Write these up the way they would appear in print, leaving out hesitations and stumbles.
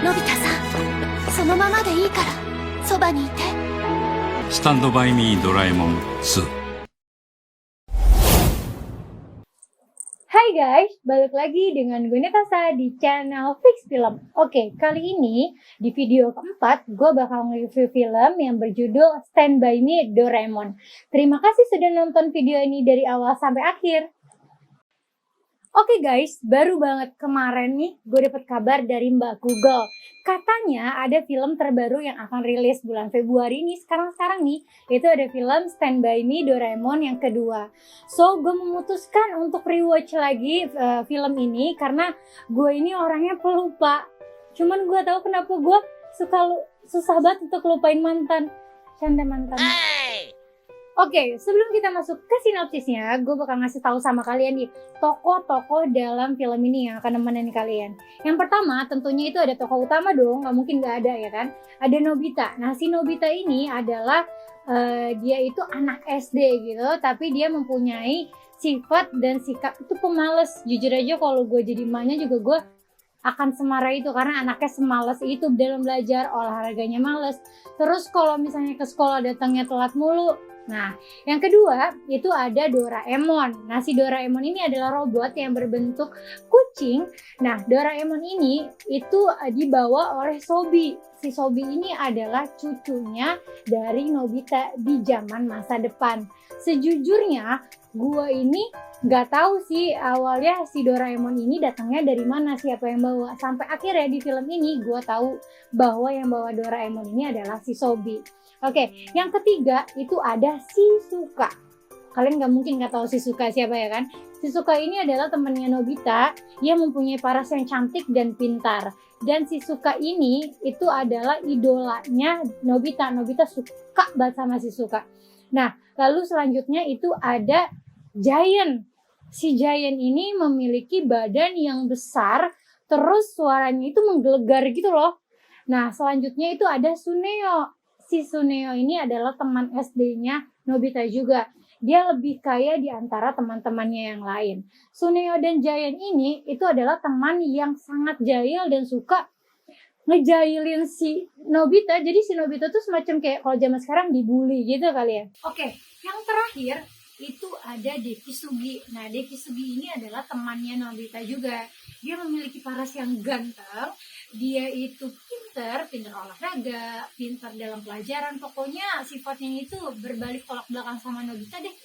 のび太さん、そのままでいいからそばにいて。スタンドバイミードラえもん2。 Hai guys, balik lagi dengan gue Natasha di channel Fix Film. Oke, kali ini di video keempat gue bakal nge-review film yang berjudul Stand By Me Doraemon. Terima kasih sudah nonton video ini dari awal sampai akhir. Oke guys, baru banget kemarin nih gue dapet kabar dari Mbak Google. Katanya ada film terbaru yang akan rilis bulan Februari ini, sekarang nih. Itu ada film Stand By Me Doraemon yang kedua. So, gue memutuskan untuk rewatch lagi film ini karena gue ini orangnya pelupa. Cuman gue tahu kenapa gue susah banget untuk lupain mantan. Canda mantan. Oke, sebelum kita masuk ke sinopsisnya, gue bakal ngasih tahu sama kalian nih tokoh-tokoh dalam film ini yang akan nemenin kalian. Yang pertama, tentunya itu ada tokoh utama dong, nggak mungkin nggak ada ya kan? Ada Nobita. Nah, si Nobita ini adalah dia itu anak SD gitu, tapi dia mempunyai sifat dan sikap itu pemalas. Jujur aja kalau gue jadi emaknya juga gue akan semarah itu karena anaknya semalas itu dalam belajar, olahraganya males. Terus kalau misalnya ke sekolah datangnya telat mulu. Nah, yang kedua itu ada Doraemon. Nah, si Doraemon ini adalah robot yang berbentuk kucing. Nah, Doraemon ini itu dibawa oleh Sobi. Si Sobi ini adalah cucunya dari Nobita di zaman masa depan. Sejujurnya, gua ini nggak tahu sih awalnya si Doraemon ini datangnya dari mana, siapa yang bawa. Sampai akhirnya di film ini gua tahu bahwa yang bawa Doraemon ini adalah si Sobi. Oke, yang ketiga itu ada Shizuka. Kalian nggak mungkin nggak tahu Shizuka siapa ya kan? Shizuka ini adalah temannya Nobita yang mempunyai paras yang cantik dan pintar. Dan Shizuka ini itu adalah idolanya Nobita. Nobita suka banget sama Shizuka. Nah, lalu selanjutnya itu ada Giant. Si Giant ini memiliki badan yang besar, terus suaranya itu menggelegar gitu loh. Nah, selanjutnya itu ada Suneo. Si Suneo ini adalah teman SD-nya Nobita juga. Dia lebih kaya di antara teman-temannya yang lain. Suneo dan Giant ini itu adalah teman yang sangat jahil dan suka ngejailin si Nobita. Jadi si Nobita tuh semacam kayak kalau zaman sekarang dibully gitu kali ya. Oke, yang terakhir itu ada Dekisugi. Nah, Dekisugi ini adalah temannya Nobita juga. Dia memiliki paras yang ganteng. Dia itu pintar olahraga, pintar dalam pelajaran. Pokoknya sifatnya itu berbalik tolak belakang sama Nobita deh.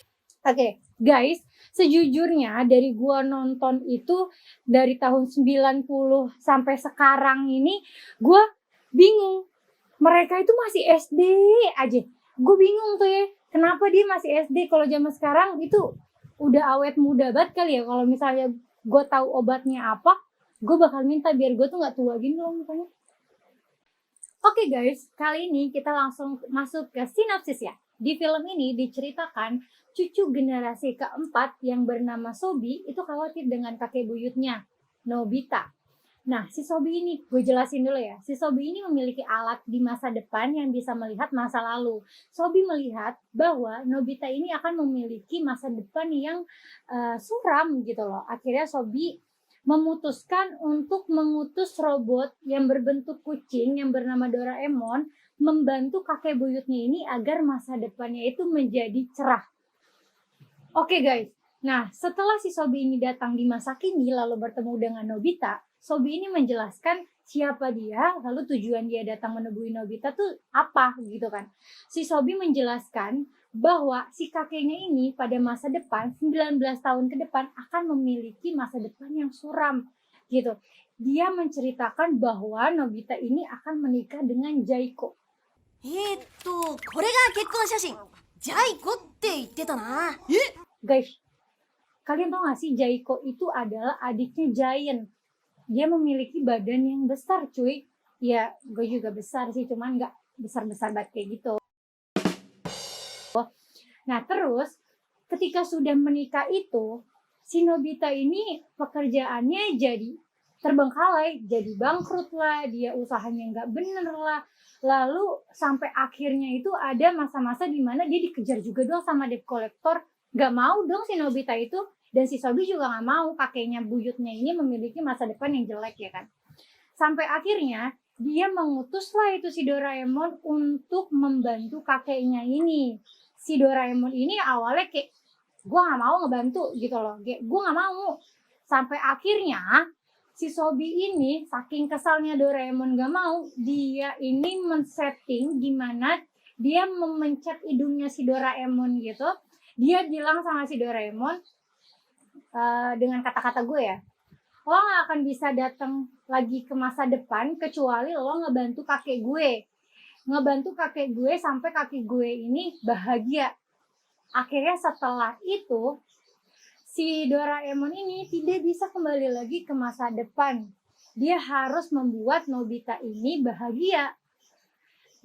Oke, guys, sejujurnya dari gua nonton itu dari tahun 90 sampai sekarang ini gua bingung. Mereka itu masih SD aja. Gue bingung tuh ya. Kenapa dia masih SD? Kalau zaman sekarang itu udah awet muda banget kali ya. Kalau misalnya gue tahu obatnya apa, gue bakal minta biar gue tuh nggak tua gini loh mukanya. Oke guys, kali ini kita langsung masuk ke sinopsis ya. Di film ini diceritakan cucu generasi keempat yang bernama Sobi itu khawatir dengan kakek buyutnya, Nobita. Nah, si Sobi ini, gue jelasin dulu ya. Si Sobi ini memiliki alat di masa depan yang bisa melihat masa lalu. Sobi melihat bahwa Nobita ini akan memiliki masa depan yang suram gitu loh. Akhirnya Sobi memutuskan untuk mengutus robot yang berbentuk kucing yang bernama Doraemon membantu kakek buyutnya ini agar masa depannya itu menjadi cerah. Oke guys, nah setelah si Sobi ini datang di masa kini lalu bertemu dengan Nobita, Sobi ini menjelaskan siapa dia, lalu tujuan dia datang menemui Nobita tuh apa gitu kan. Si Sobi menjelaskan bahwa si kakeknya ini pada masa depan, 19 tahun ke depan akan memiliki masa depan yang suram gitu. Dia menceritakan bahwa Nobita ini akan menikah dengan Jaiko. これが結婚写真。ジャイコって言ってたな。Guys, kalian tau gak sih Jaiko itu adalah adiknya Giant. Dia memiliki badan yang besar cuy. Ya gue juga besar sih, cuman gak besar-besar banget kayak gitu. Nah terus ketika sudah menikah itu, si Nobita ini pekerjaannya jadi terbengkalai, jadi bangkrut lah, dia usahanya gak bener lah. Lalu sampai akhirnya itu ada masa-masa dimana dia dikejar juga dong sama debt collector. Gak mau dong si Nobita itu. Dan si Sobi juga gak mau kakeknya buyutnya ini memiliki masa depan yang jelek ya kan. Sampai akhirnya dia mengutuslah itu si Doraemon untuk membantu kakeknya ini. Si Doraemon ini awalnya kayak, gue gak mau ngebantu gitu loh, kayak gue gak mau. Sampai akhirnya si Sobi ini saking kesalnya Doraemon gak mau, dia ini men-setting gimana dia memencet hidungnya si Doraemon gitu. Dia bilang sama si Doraemon dengan kata-kata gue ya, lo gak akan bisa datang lagi ke masa depan kecuali lo ngebantu kakek gue. Ngebantu kakek gue sampai kakek gue ini bahagia. Akhirnya setelah itu, si Doraemon ini tidak bisa kembali lagi ke masa depan. Dia harus membuat Nobita ini bahagia.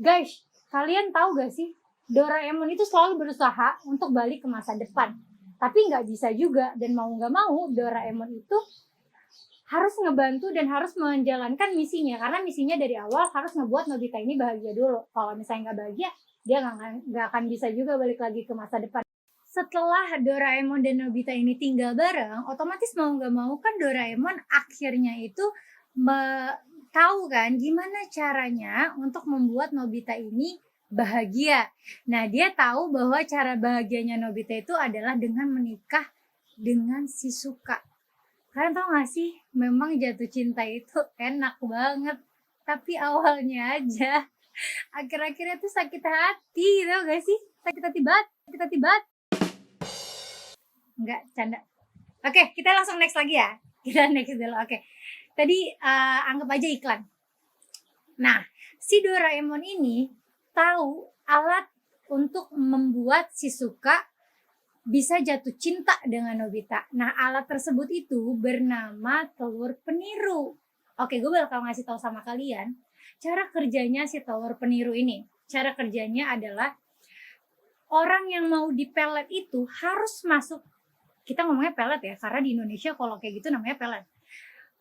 Guys, kalian tahu gak sih? Doraemon itu selalu berusaha untuk balik ke masa depan. Tapi nggak bisa juga, dan mau nggak mau Doraemon itu harus ngebantu dan harus menjalankan misinya. Karena misinya dari awal harus ngebuat Nobita ini bahagia dulu. Kalau misalnya nggak bahagia, dia nggak akan bisa juga balik lagi ke masa depan. Setelah Doraemon dan Nobita ini tinggal bareng, otomatis mau nggak mau kan Doraemon akhirnya itu tahu kan gimana caranya untuk membuat Nobita ini bahagia. Nah, dia tahu bahwa cara bahagianya Nobita itu adalah dengan menikah dengan Shizuka. Kalian tau gak sih, memang jatuh cinta itu enak banget. Tapi awalnya aja, akhir-akhirnya tuh sakit hati, tau gak sih? Sakit hati banget. Enggak, canda. Oke, kita langsung next lagi ya. Kita next dulu, oke. Tadi anggap aja iklan. Nah, si Doraemon ini tahu alat untuk membuat Shizuka bisa jatuh cinta dengan Nobita. Nah, alat tersebut itu bernama telur peniru. Oke, gue bakal ngasih tahu sama kalian cara kerjanya si telur peniru ini. Cara kerjanya adalah orang yang mau dipelet itu harus masuk. Kita ngomongnya pelet ya, karena di Indonesia kalau kayak gitu namanya pelet.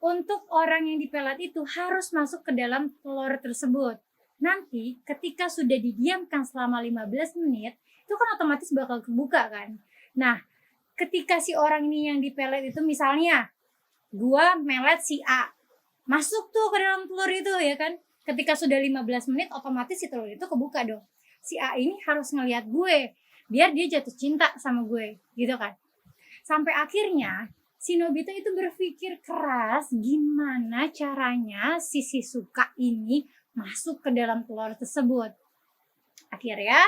Untuk orang yang dipelet itu harus masuk ke dalam telur tersebut. Nanti ketika sudah didiamkan selama 15 menit, itu kan otomatis bakal kebuka kan. Nah, ketika si orang ini yang dipelet itu misalnya, gua melet si A, masuk tuh ke dalam telur itu ya kan. Ketika sudah 15 menit, otomatis si telur itu kebuka dong. Si A ini harus ngelihat gue, biar dia jatuh cinta sama gue, gitu kan. Sampai akhirnya, si Nobita itu berpikir keras gimana caranya si Shizuka ini masuk ke dalam telur tersebut. Akhirnya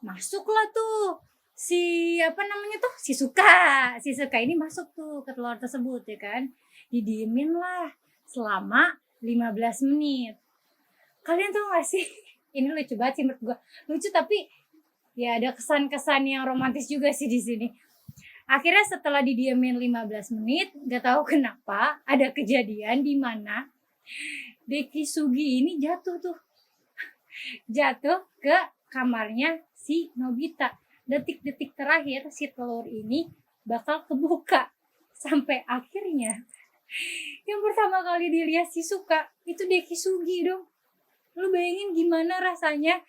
masuklah tuh si Shizuka ini masuk tuh ke telur tersebut ya kan. Didiemin lah selama 15 menit. Kalian tahu gak sih? Ini lucu banget sih menurut gue. Lucu tapi ya ada kesan-kesan yang romantis juga sih di sini. Akhirnya setelah didiemin 15 menit, gak tahu kenapa ada kejadian di mana Dekisugi ini jatuh ke kamarnya si Nobita. Detik-detik terakhir si telur ini bakal kebuka. Sampai akhirnya yang pertama kali dilihat Shizuka itu Dekisugi dong. Lu bayangin gimana rasanya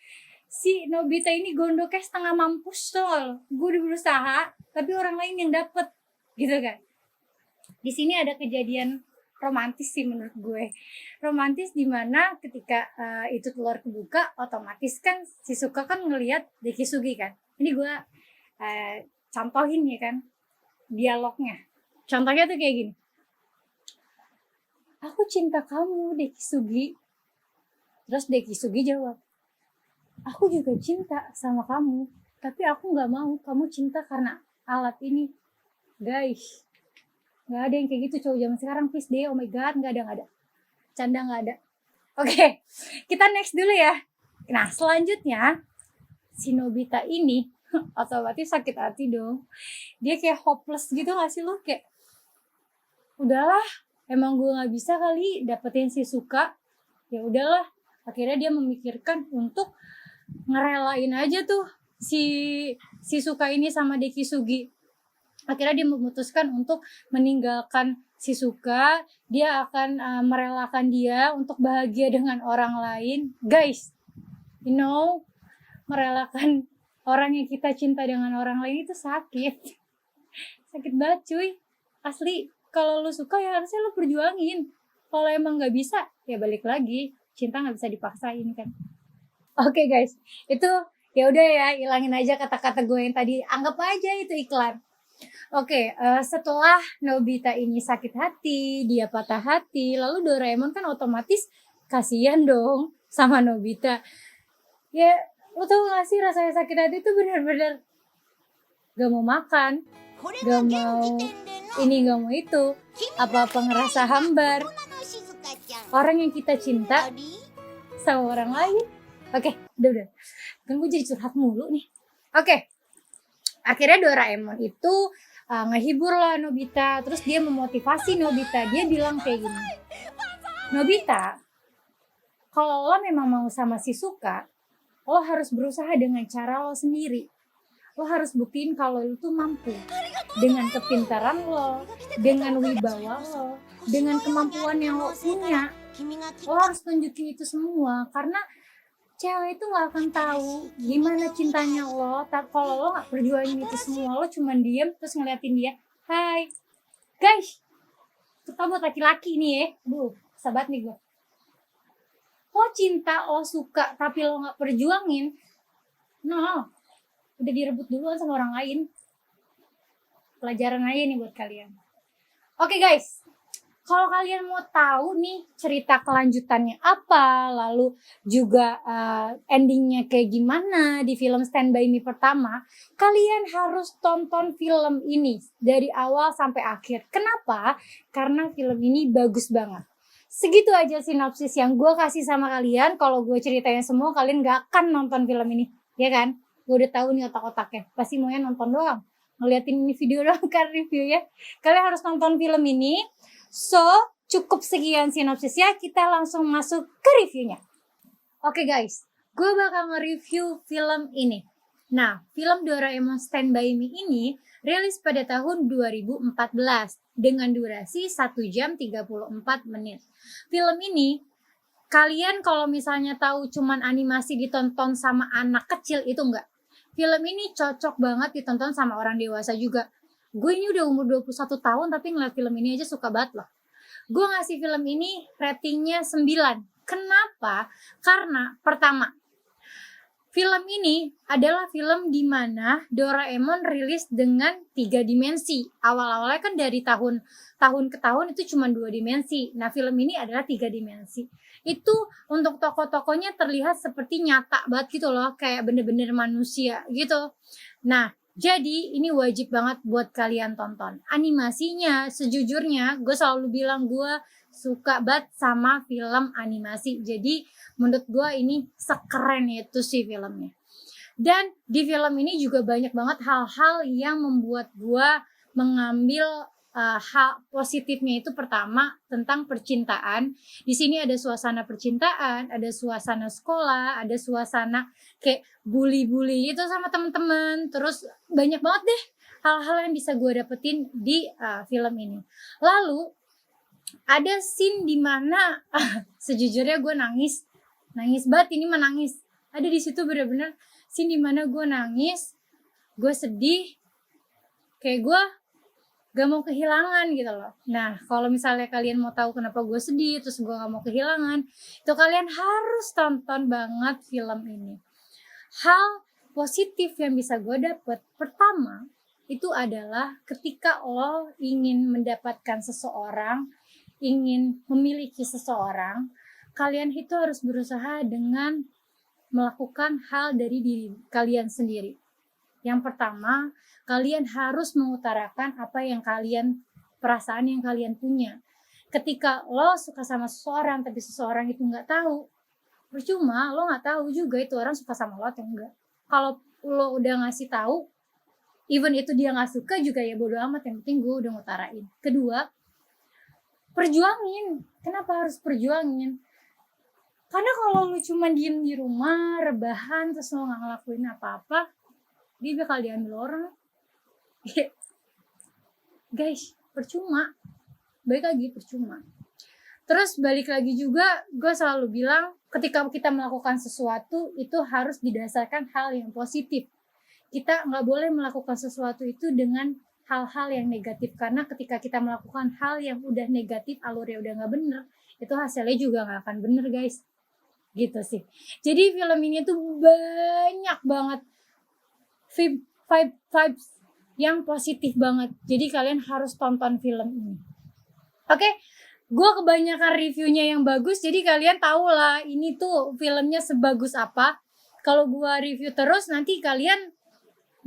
si Nobita ini gondoknya setengah mampus tuh. Gue udah berusaha tapi orang lain yang dapet gitu kan. Di sini ada kejadian romantis sih menurut gue. Romantis dimana ketika itu telur kebuka, otomatis kan Shizuka kan ngelihat Dekisugi kan. Ini gue contohin ya kan dialognya. Contohnya tuh kayak gini. Aku cinta kamu Dekisugi. Terus Dekisugi jawab, aku juga cinta sama kamu. Tapi aku gak mau kamu cinta karena alat ini. Guys, gak ada yang kayak gitu cowok zaman sekarang, please deh. Oh my god, gak ada. Canda gak ada. Oke, kita next dulu ya. Nah, selanjutnya si Nobita ini otomatis sakit hati dong. Dia kayak hopeless gitu gak sih lo? Kayak, udahlah, emang gue gak bisa kali dapetin Shizuka. Ya udahlah, akhirnya dia memikirkan untuk ngerelain aja tuh si Shizuka ini sama Dekisugi. Akhirnya dia memutuskan untuk meninggalkan Shizuka. Dia akan merelakan dia untuk bahagia dengan orang lain. Guys, you know, merelakan orang yang kita cinta dengan orang lain itu sakit. Sakit banget cuy. Asli, kalau lu suka ya harusnya lu perjuangin. Kalau emang gak bisa, ya balik lagi. cinta nggak bisa dipaksain kan. Oke guys, itu ya udah ya, ilangin aja kata-kata gue yang tadi, anggap aja itu iklan. Oke, setelah Nobita ini sakit hati, dia patah hati, lalu Doraemon kan otomatis kasihan dong sama Nobita. Ya, lo tau gak sih rasanya sakit hati itu benar-benar gak mau makan, gak mau ini, gak mau itu, apa-apa ngerasa hambar. Orang yang kita cinta sama orang lain. Oke, udah. Kan gue jadi curhat mulu nih. Oke, akhirnya Doraemon itu ngehibur lah Nobita. Terus dia memotivasi Nobita. Dia bilang kayak gini, Nobita, kalau lo memang mau sama Shizuka, lo harus berusaha dengan cara lo sendiri. Lo harus buktiin kalau lo tuh mampu. Dengan kepintaran lo, dengan wibawa lo, dengan kemampuan yang lo punya. Lo harus tunjukin itu semua. Karena cewek itu gak akan tahu gimana cintanya lo kalau lo gak perjuangin itu semua. Lo cuman diem terus ngeliatin dia, hai guys, kita buat laki-laki nih ya. Sahabat nih gue. Lo cinta, lo suka, tapi lo gak perjuangin, no, udah direbut duluan sama orang lain. Pelajaran aja nih buat kalian. Oke guys, kalau kalian mau tahu nih cerita kelanjutannya apa, lalu juga endingnya kayak gimana di film Stand By Me pertama, kalian harus tonton film ini dari awal sampai akhir. Kenapa? Karena film ini bagus banget. Segitu aja sinopsis yang gue kasih sama kalian. Kalau gue ceritain semua, kalian gak akan nonton film ini, ya kan? Gue udah tahu nih otak-otaknya. Pasti maunya nonton doang, ngeliatin ini video doang kan reviewnya. Kalian harus nonton film ini. So, cukup sekian sinopsisnya, kita langsung masuk ke reviewnya. Oke guys, gue bakal nge-review film ini. Nah, film Doraemon Stand By Me ini rilis pada tahun 2014 dengan durasi 1 jam 34 menit. Film ini, kalian kalau misalnya tahu cuman animasi ditonton sama anak kecil, itu enggak. Film ini cocok banget ditonton sama orang dewasa juga. Gue ini udah umur 21 tahun tapi ngeliat film ini aja suka banget loh. Gue ngasih film ini ratingnya 9. Kenapa? Karena pertama, film ini adalah film di mana Doraemon rilis dengan 3 dimensi. Awal-awalnya kan dari tahun ke tahun itu cuma 2 dimensi. Nah, film ini adalah 3 dimensi. Itu untuk tokoh-tokohnya terlihat seperti nyata banget gitu loh, kayak bener-bener manusia gitu. Nah, jadi ini wajib banget buat kalian tonton. Animasinya sejujurnya gue selalu bilang gue suka banget sama film animasi. Jadi menurut gue ini sekeren itu sih filmnya. Dan di film ini juga banyak banget hal-hal yang membuat gue mengambil hal positifnya. Itu pertama tentang percintaan. Di sini ada suasana percintaan, ada suasana sekolah, ada suasana kayak bully-bully itu sama temen-temen. Terus banyak banget deh hal-hal yang bisa gue dapetin di film ini. Lalu ada scene dimana sejujurnya gue nangis banget, ini menangis. Ada di situ bener-bener scene dimana gue nangis, gue sedih, kayak gue gak mau kehilangan gitu loh. Nah, kalau misalnya kalian mau tahu kenapa gue sedih, terus gue gak mau kehilangan, itu kalian harus tonton banget film ini. Hal positif yang bisa gue dapet, pertama, itu adalah ketika lo ingin mendapatkan seseorang, ingin memiliki seseorang, kalian itu harus berusaha dengan melakukan hal dari diri kalian sendiri. Yang pertama, kalian harus mengutarakan apa yang kalian, perasaan yang kalian punya. Ketika lo suka sama seseorang, tapi seseorang itu nggak tahu, percuma, lo nggak tahu juga itu orang suka sama lo atau enggak. Kalau lo udah ngasih tahu, even itu dia nggak suka juga ya bodo amat, yang penting gue udah ngutarain. Kedua, perjuangin. Kenapa harus perjuangin? Karena kalau lo cuma diem di rumah, rebahan, terus lo nggak ngelakuin apa-apa, dia bakal diambil orang. Guys, percuma. Balik lagi, percuma. Terus balik lagi juga, gue selalu bilang ketika kita melakukan sesuatu itu harus didasarkan hal yang positif. Kita nggak boleh melakukan sesuatu itu dengan hal-hal yang negatif, karena ketika kita melakukan hal yang udah negatif, alurnya udah nggak bener, itu hasilnya juga nggak akan bener guys. gitu sih. Jadi film ini tuh banyak banget vibes yang positif banget. Jadi kalian harus tonton film ini. Oke, gue kebanyakan reviewnya yang bagus, jadi kalian tahu lah ini tuh filmnya sebagus apa. Kalau gue review terus nanti kalian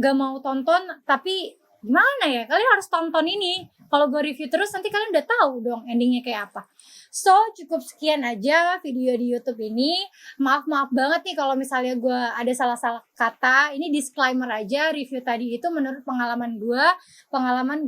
gak mau tonton, tapi gimana ya, kalian harus tonton ini. Kalau gue review terus nanti kalian udah tahu dong endingnya kayak apa. So cukup sekian aja video di YouTube ini. Maaf banget nih kalau misalnya gue ada salah-salah kata. Ini disclaimer aja, review tadi itu menurut pengalaman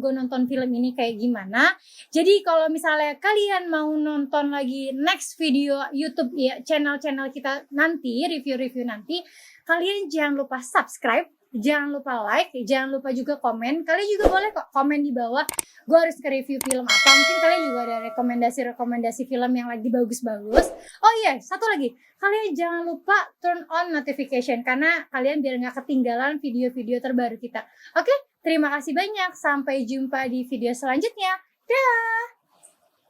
gue nonton film ini kayak gimana. Jadi kalau misalnya kalian mau nonton lagi next video YouTube ya, channel kita nanti, review-review nanti, kalian jangan lupa subscribe, jangan lupa like, jangan lupa juga komen. Kalian juga boleh kok komen di bawah, gue harus ke review film apa. Mungkin kalian juga ada rekomendasi film yang lagi bagus-bagus. Oh iya, satu lagi, kalian jangan lupa turn on notification, karena kalian biar gak ketinggalan video-video terbaru kita. Oke, terima kasih banyak, sampai jumpa di video selanjutnya. Dah.